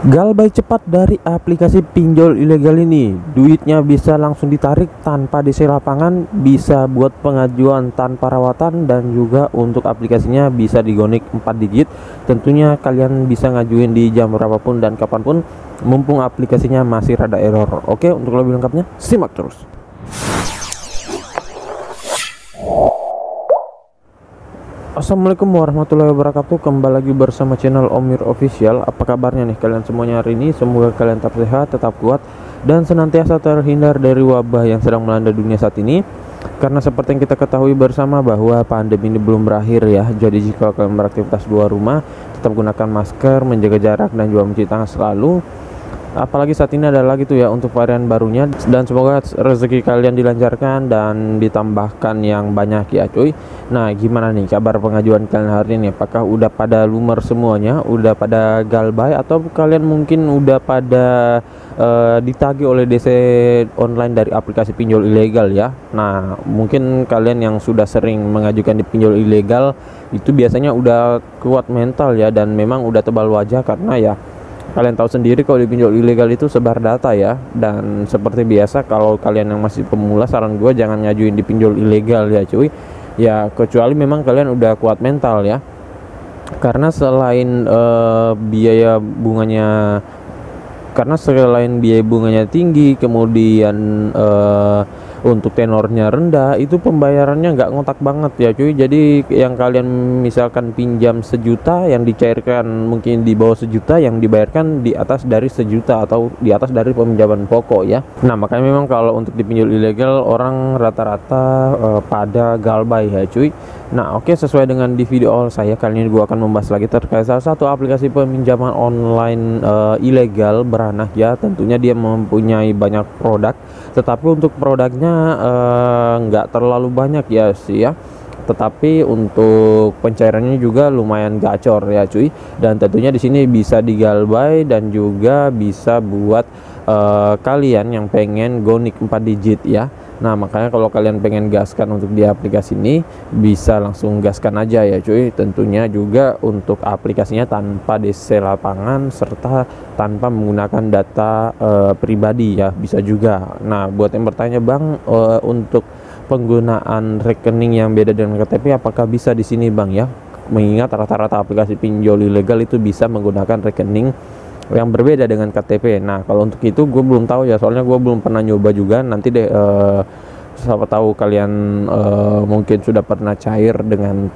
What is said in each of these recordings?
Galbay cepat dari aplikasi pinjol ilegal ini. Duitnya bisa langsung ditarik tanpa DC lapangan, bisa buat pengajuan tanpa rawatan, dan juga untuk aplikasinya bisa digonik 4 digit. Tentunya kalian bisa ngajuin di jam berapapun dan kapanpun, mumpung aplikasinya masih rada error. Oke, untuk lebih lengkapnya simak terus. Assalamualaikum warahmatullahi wabarakatuh. Kembali lagi bersama channel Omir Official. Apa kabarnya nih kalian semuanya hari ini? Semoga kalian tetap sehat, tetap kuat, dan senantiasa terhindar dari wabah yang sedang melanda dunia saat ini. Karena seperti yang kita ketahui bersama bahwa pandemi ini belum berakhir ya. Jadi jika kalian beraktivitas luar rumah, tetap gunakan masker, menjaga jarak, dan juga mencuci tangan selalu. Apalagi saat ini ada lagi tuh ya untuk varian barunya, dan semoga rezeki kalian dilancarkan dan ditambahkan yang banyak ya cuy. Nah, gimana nih kabar pengajuan kalian hari ini? Apakah udah pada lumer semuanya, udah pada galbay, atau kalian mungkin udah pada ditagih oleh DC online dari aplikasi pinjol ilegal ya? Nah, mungkin kalian yang sudah sering mengajukan di pinjol ilegal itu biasanya udah kuat mental ya, dan memang udah tebal wajah, karena ya kalian tahu sendiri kalau di pinjol ilegal itu sebar data ya. Dan seperti biasa, kalau kalian yang masih pemula, saran gue jangan ngajuin di pinjol ilegal ya cuy. Ya kecuali memang kalian udah kuat mental ya. Karena selain biaya bunganya tinggi, kemudian untuk tenornya rendah, itu pembayarannya nggak ngotak banget ya cuy. Jadi yang kalian misalkan pinjam 1 juta, yang dicairkan mungkin di bawah 1 juta, yang dibayarkan di atas dari 1 juta atau di atas dari peminjaman pokok ya. Nah, makanya memang kalau untuk di pinjol ilegal orang rata-rata pada galbay ya cuy. Nah, oke, sesuai dengan di video awal saya, kali ini gua akan membahas lagi terkait salah satu aplikasi peminjaman online ilegal beranah ya. Tentunya dia mempunyai banyak produk, tetapi untuk produknya nggak terlalu banyak ya sih ya. Tetapi untuk pencairannya juga lumayan gacor ya cuy. Dan tentunya di sini bisa digalbay dan juga bisa buat kalian yang pengen gonik 4 digit ya. Nah, makanya kalau kalian pengen gaskan untuk di aplikasi ini, bisa langsung gaskan aja ya cuy. Tentunya juga untuk aplikasinya tanpa DC lapangan serta tanpa menggunakan data pribadi ya, bisa juga. Nah, buat yang bertanya, Bang, untuk penggunaan rekening yang beda dengan KTP apakah bisa di sini, Bang ya? Mengingat rata-rata aplikasi pinjol ilegal itu bisa menggunakan rekening yang berbeda dengan KTP. Nah, kalau untuk itu gue belum tahu ya, soalnya gue belum pernah nyoba juga. Nanti deh siapa tahu kalian mungkin sudah pernah cair dengan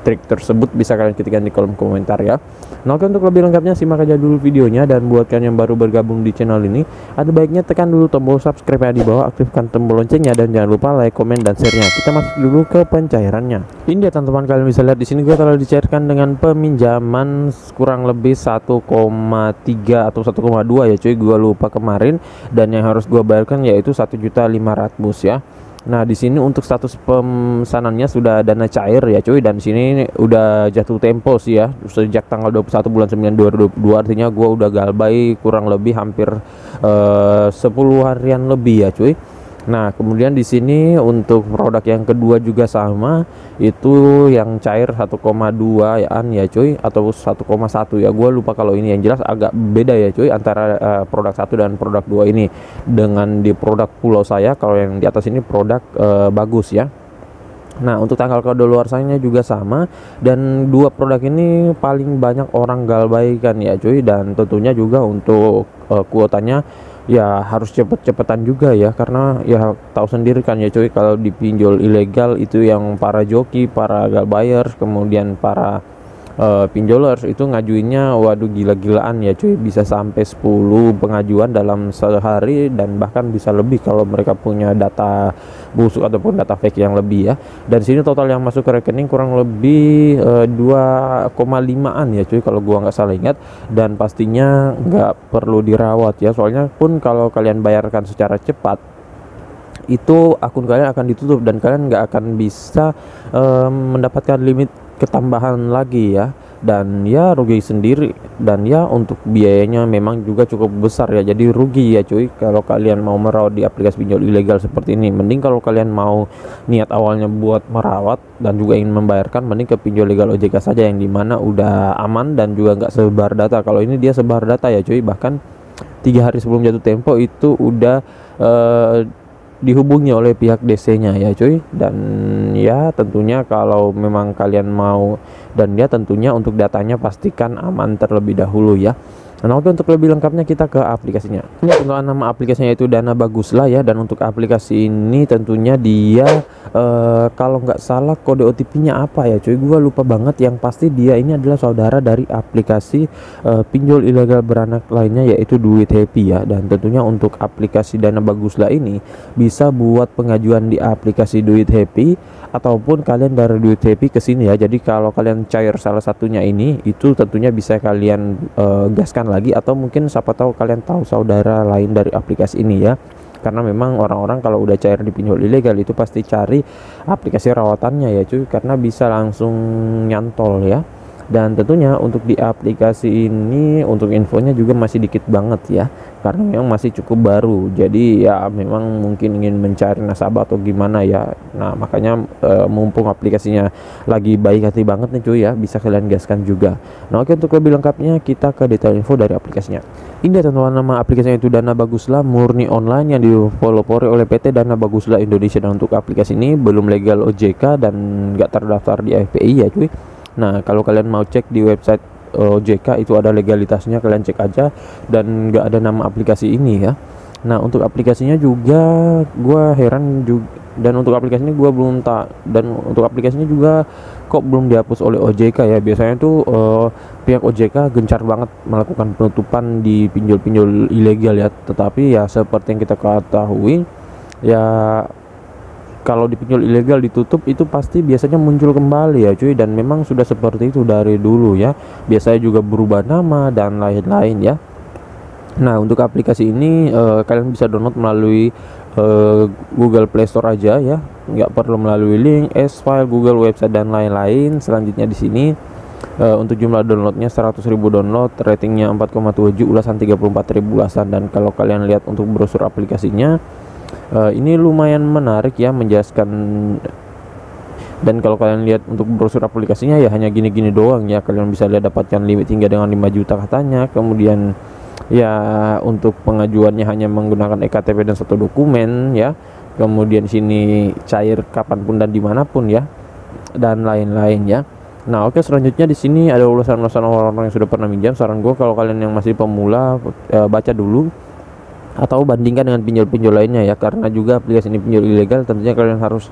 trik tersebut, bisa kalian ketikkan di kolom komentar ya. Nah, oke, untuk lebih lengkapnya simak aja dulu videonya. Dan buat kalian yang baru bergabung di channel ini, ada baiknya tekan dulu tombol subscribe di bawah, aktifkan tombol loncengnya, dan jangan lupa like, komen, dan share-nya. Kita masuk dulu ke pencairannya. Ini ya teman-teman, kalian bisa lihat di sini gue telah dicairkan dengan peminjaman kurang lebih 1,3 atau 1,2 ya cuy, gue lupa kemarin. Dan yang harus gue bayarkan yaitu 1.500.000 ya. Nah, di sini untuk status pemesanannya sudah dana cair ya cuy, dan di sini udah jatuh tempo sih ya, sejak tanggal 21 bulan 9 2022. Artinya gua udah galbay kurang lebih hampir 10 harian lebih ya cuy. Nah, kemudian di sini untuk produk yang kedua juga sama, itu yang cair 1,2 ya cuy, atau 1,1 ya, gue lupa. Kalau ini yang jelas agak beda ya cuy antara produk 1 dan produk 2 ini. Dengan di produk pulau saya, kalau yang di atas ini produk bagus ya. Nah, untuk tanggal kadaluarsanya juga sama, dan dua produk ini paling banyak orang galbaikan ya cuy. Dan tentunya juga untuk kuotanya ya harus cepet-cepetan juga ya, karena ya tahu sendiri kan ya cuy, kalau di pinjol ilegal itu yang para joki, para galbayers, kemudian para pinjolers itu ngajuinnya waduh gila-gilaan ya cuy, bisa sampai 10 pengajuan dalam sehari, dan bahkan bisa lebih kalau mereka punya data busuk ataupun data fake yang lebih ya. Dan sini total yang masuk ke rekening kurang lebih 2,5an ya cuy, kalau gua nggak salah ingat. Dan pastinya nggak perlu dirawat ya, soalnya pun kalau kalian bayarkan secara cepat, itu akun kalian akan ditutup dan kalian nggak akan bisa mendapatkan limit ketambahan lagi ya. dan ya rugi sendiri, dan ya untuk biayanya memang juga cukup besar ya, jadi rugi ya cuy kalau kalian mau merawat di aplikasi pinjol ilegal seperti ini. Mending kalau kalian mau niat awalnya buat merawat dan juga ingin membayarkan, mending ke pinjol legal OJK saja, yang dimana udah aman dan juga nggak sebar data. Kalau ini dia sebar data ya cuy, bahkan 3 hari sebelum jatuh tempo itu udah dihubungi oleh pihak DC-nya ya cuy. Dan ya tentunya kalau memang kalian mau, dan ya tentunya untuk datanya pastikan aman terlebih dahulu ya. Nah oke, untuk lebih lengkapnya kita ke aplikasinya. Ini untuk nama aplikasinya itu Dana Baguslah ya, dan untuk aplikasi ini tentunya dia kalau nggak salah kode OTP-nya apa ya cuy, gua lupa banget. Yang pasti dia ini adalah saudara dari aplikasi pinjol ilegal beranak lainnya, yaitu Duit Happy ya. Dan tentunya untuk aplikasi Dana Baguslah ini bisa buat pengajuan di aplikasi Duit Happy, ataupun kalian dari Duit Happy ke sini ya. Jadi kalau kalian cair salah satunya ini, itu tentunya bisa kalian gaskan lagi, atau mungkin siapa tahu kalian tahu saudara lain dari aplikasi ini ya. Karena memang orang-orang kalau udah cair di pinjol ilegal itu pasti cari aplikasi rawatannya ya cuy, karena bisa langsung nyantol ya. Dan tentunya untuk di aplikasi ini untuk infonya juga masih dikit banget ya, karena memang masih cukup baru. Jadi ya memang mungkin ingin mencari nasabah atau gimana ya. Nah makanya mumpung aplikasinya lagi baik hati banget nih cuy ya, bisa kalian gaskan juga. Nah oke, untuk lebih lengkapnya kita ke detail info dari aplikasinya. Ini teman-teman, nama aplikasinya itu Dana Baguslah murni online yang dipelopori oleh PT Dana Baguslah Indonesia. Dan untuk aplikasi ini belum legal OJK dan nggak terdaftar di FPI ya cuy. Nah kalau kalian mau cek di website OJK itu ada legalitasnya, kalian cek aja, dan nggak ada nama aplikasi ini ya. Nah untuk aplikasinya juga gua heran juga, dan untuk aplikasinya gua belum dan untuk aplikasinya juga kok belum dihapus oleh OJK ya. Biasanya tuh pihak OJK gencar banget melakukan penutupan di pinjol-pinjol ilegal ya, tetapi ya seperti yang kita ketahui ya, kalau di pinjol ilegal ditutup itu pasti biasanya muncul kembali ya cuy. Dan memang sudah seperti itu dari dulu ya, biasanya juga berubah nama dan lain-lain ya. Nah untuk aplikasi ini kalian bisa download melalui Google Play Store aja ya, nggak perlu melalui link, S-File, Google website dan lain-lain. Selanjutnya di sini untuk jumlah downloadnya 100.000 download, ratingnya 4,7, ulasan 34.000 ulasan. Dan kalau kalian lihat untuk brosur aplikasinya, ini lumayan menarik ya, menjelaskan. Dan kalau kalian lihat untuk brosur aplikasinya ya hanya gini-gini doang ya. Kalian bisa lihat dapatkan limit hingga dengan 5 juta katanya. Kemudian ya untuk pengajuannya hanya menggunakan ektp dan satu dokumen ya. Kemudian sini cair kapanpun dan dimanapun ya, dan lain-lain ya. Nah oke, selanjutnya di sini ada ulasan-ulasan orang-orang yang sudah pernah minjam. Saran gue kalau kalian yang masih pemula baca dulu atau bandingkan dengan pinjol-pinjol lainnya ya, karena juga aplikasi ini pinjol ilegal. Tentunya kalian harus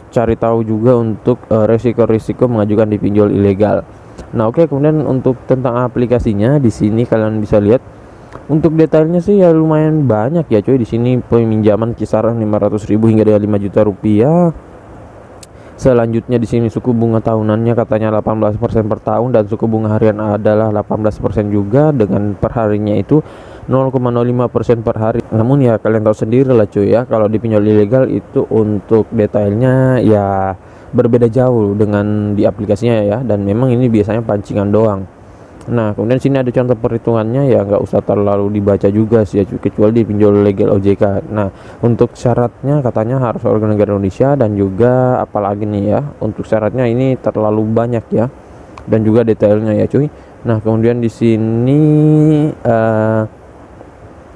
cari tahu juga untuk risiko-risiko mengajukan di pinjol ilegal. Nah oke, kemudian untuk tentang aplikasinya di sini kalian bisa lihat untuk detailnya sih ya lumayan banyak ya cuy. Di sini peminjaman kisaran 500.000 hingga dengan 5 juta rupiah. Selanjutnya di sini suku bunga tahunannya katanya 18% per tahun, dan suku bunga harian adalah 18% juga, dengan perharinya itu 0,05% per hari. Namun ya kalian tahu sendiri lah cuy ya, kalau di pinjol ilegal itu untuk detailnya ya berbeda jauh dengan di aplikasinya ya, dan memang ini biasanya pancingan doang. Nah kemudian sini ada contoh perhitungannya ya, nggak usah terlalu dibaca juga sih ya, kecuali di pinjol legal OJK. Nah untuk syaratnya katanya harus warga negara Indonesia, dan juga apalagi nih ya, untuk syaratnya ini terlalu banyak ya, dan juga detailnya ya cuy. Nah kemudian di sini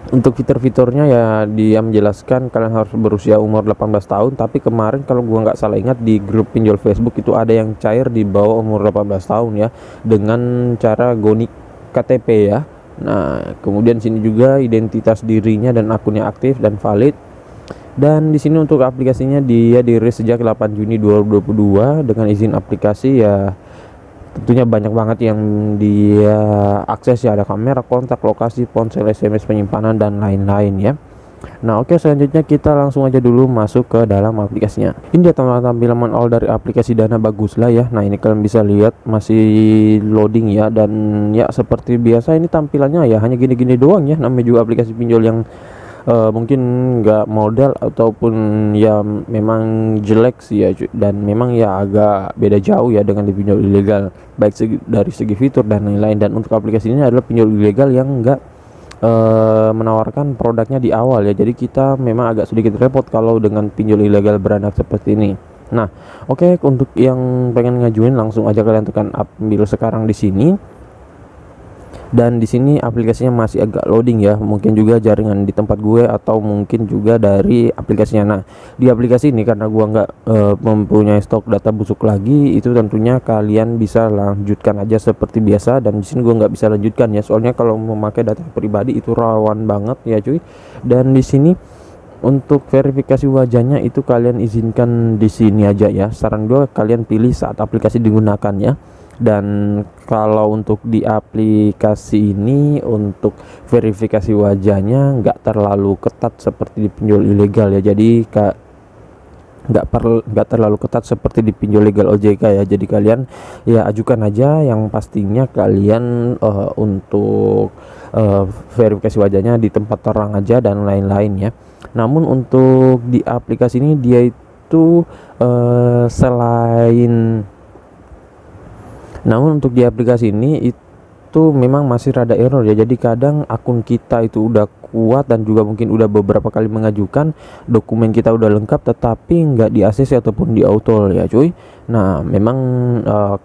untuk fitur-fiturnya ya dia menjelaskan kalian harus berusia umur 18 tahun. Tapi kemarin kalau gua nggak salah ingat di grup pinjol Facebook itu ada yang cair di bawah umur 18 tahun ya, dengan cara gonik KTP ya. Nah kemudian sini juga identitas dirinya dan akunnya aktif dan valid. Dan di sini untuk aplikasinya dia dirilis sejak 8 Juni 2022 dengan izin aplikasi ya. Tentunya banyak banget yang dia akses ya, ada kamera, kontak, lokasi, ponsel, SMS, penyimpanan dan lain-lain ya. Nah oke, selanjutnya kita langsung aja dulu masuk ke dalam aplikasinya. Ini dia tampilan awal dari aplikasi Dana Baguslah ya. Nah ini kalian bisa lihat masih loading ya, dan ya seperti biasa ini tampilannya ya hanya gini-gini doang ya, namanya juga aplikasi pinjol yang mungkin nggak modal ataupun ya memang jelek sih ya cuy, dan memang ya agak beda jauh ya dengan di pinjol ilegal, baik dari segi fitur dan lain-lain. Dan untuk aplikasi ini adalah pinjol ilegal yang nggak menawarkan produknya di awal ya, jadi kita memang agak sedikit repot kalau dengan pinjol ilegal beranak seperti ini. Nah, oke, untuk yang pengen ngajuin langsung aja kalian tekan ambil sekarang di sini. Dan di sini aplikasinya masih agak loading ya, mungkin juga jaringan di tempat gue atau mungkin juga dari aplikasinya. Nah, di aplikasi ini karena gue nggak mempunyai stok data busuk lagi, itu tentunya kalian bisa lanjutkan aja seperti biasa. Dan di sini gue nggak bisa lanjutkan ya, soalnya kalau memakai data pribadi itu rawan banget ya cuy. Dan di sini untuk verifikasi wajahnya itu kalian izinkan di sini aja ya. Saran gue kalian pilih saat aplikasi digunakan ya. Dan kalau untuk di aplikasi ini untuk verifikasi wajahnya nggak terlalu ketat seperti di pinjol ilegal ya, jadi nggak terlalu ketat seperti di pinjol legal OJK ya. Jadi kalian ya ajukan aja yang pastinya kalian untuk verifikasi wajahnya di tempat terang aja dan lain-lain ya. Namun untuk di aplikasi ini dia itu namun untuk di aplikasi ini itu memang masih rada error ya. Jadi kadang akun kita itu udah kuat dan juga mungkin udah beberapa kali mengajukan, dokumen kita udah lengkap tetapi nggak di ACC ataupun di auto ya cuy. Nah, memang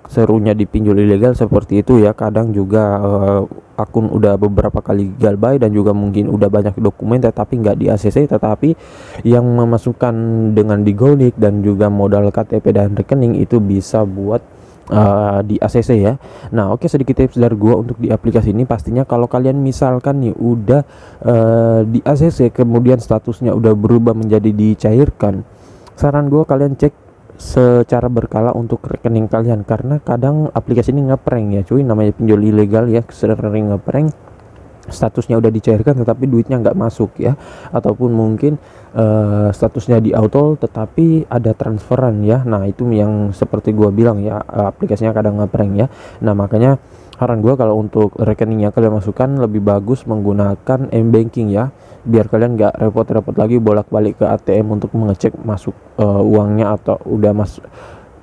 serunya di pinjol ilegal seperti itu ya. Kadang juga akun udah beberapa kali galbay dan juga mungkin udah banyak dokumen tetapi nggak di ACC, tetapi yang memasukkan dengan di GoNick dan juga modal KTP dan rekening itu bisa buat di ACC ya. Nah, oke, sedikit tips dari gua untuk di aplikasi ini. Pastinya kalau kalian misalkan nih udah di ACC kemudian statusnya udah berubah menjadi dicairkan, saran gua kalian cek secara berkala untuk rekening kalian, karena kadang aplikasi ini ngeprank ya cuy, namanya pinjol ilegal ya, sering ngeprank. Statusnya udah dicairkan tetapi duitnya nggak masuk ya, ataupun mungkin statusnya di auto tetapi ada transferan ya. Nah, itu yang seperti gua bilang ya, aplikasinya kadang ngeprank ya. Nah, makanya saran gua kalau untuk rekeningnya kalian masukkan lebih bagus menggunakan m-banking ya, biar kalian nggak repot-repot lagi bolak-balik ke ATM untuk mengecek masuk uangnya atau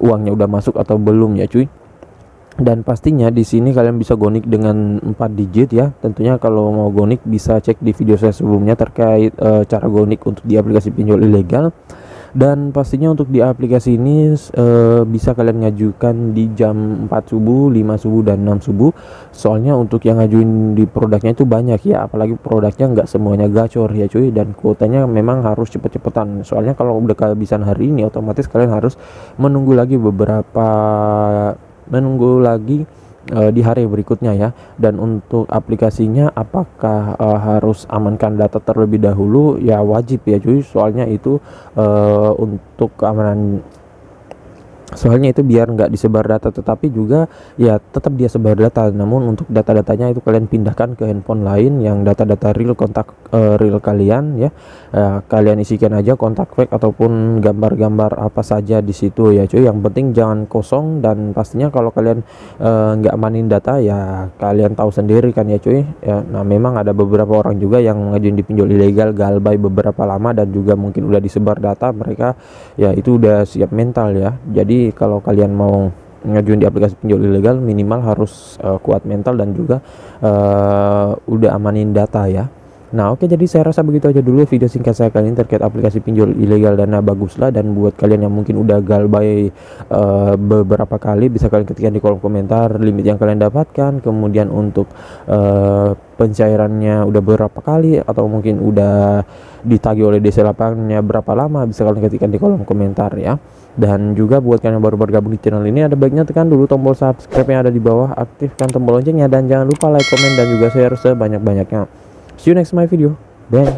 uangnya udah masuk atau belum ya cuy. Dan pastinya di sini kalian bisa GoNick dengan 4 digit ya. Tentunya kalau mau GoNick bisa cek di video saya sebelumnya terkait cara GoNick untuk di aplikasi pinjol ilegal. Dan pastinya untuk di aplikasi ini bisa kalian ngajukan di jam 4 subuh, 5 subuh, dan 6 subuh. Soalnya untuk yang ngajuin di produknya itu banyak ya, apalagi produknya nggak semuanya gacor ya cuy. Dan kuotanya memang harus cepet-cepetan, soalnya kalau udah kehabisan hari ini otomatis kalian harus menunggu lagi di hari berikutnya ya. Dan untuk aplikasinya apakah harus amankan data terlebih dahulu? Ya wajib ya cuy, soalnya itu untuk keamanan, soalnya itu biar nggak disebar data, tetapi juga ya tetap dia sebar data, namun untuk data-datanya itu kalian pindahkan ke handphone lain yang data-data real, kontak real kalian ya. Kalian isikan aja kontak fake ataupun gambar-gambar apa saja di situ ya cuy, yang penting jangan kosong. Dan pastinya kalau kalian nggak amanin data ya kalian tahu sendiri kan ya cuy ya. Nah, memang ada beberapa orang juga yang ngajuin di pinjol ilegal galbay beberapa lama dan juga mungkin udah disebar data mereka ya, itu udah siap mental ya. Jadi kalau kalian mau ngajuin di aplikasi pinjol ilegal minimal harus kuat mental dan juga udah amanin data ya. Nah, oke, jadi saya rasa begitu aja dulu video singkat saya kali ini terkait aplikasi pinjol ilegal Dana Baguslah. Dan buat kalian yang mungkin udah galbay beberapa kali, bisa kalian ketikkan di kolom komentar limit yang kalian dapatkan, kemudian untuk pencairannya udah berapa kali, atau mungkin udah ditagih oleh DC lapangannya berapa lama, bisa kalian ketikkan di kolom komentar ya. Dan juga buat kalian yang baru bergabung di channel ini, ada baiknya tekan dulu tombol subscribe yang ada di bawah, aktifkan tombol loncengnya, dan jangan lupa like, komen, dan juga share sebanyak-banyaknya. See you next my video. Bye.